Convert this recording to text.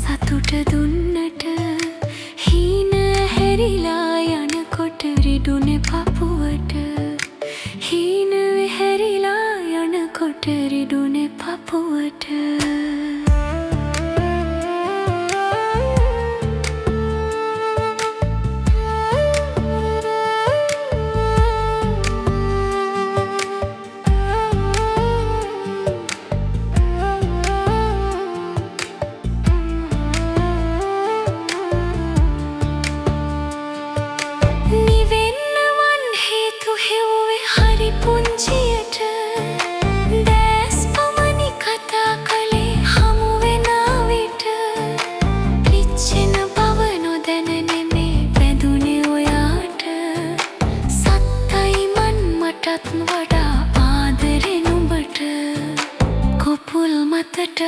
සතුට දුන්නට හීන හැරිලා යනකොට රිදුනේ පපුවට හීන හැරිලා යනකොට රිදුනේ පපුවට පුංචියට දැස් පමණි කතා කළේ හමු වෙන විට පිච්චෙන බව නොදැන නෙමේ බැඳුනේ ඔයාට සත්තයි මන් මටත් වඩා ආදරේ නුඹට කොපුල් මතට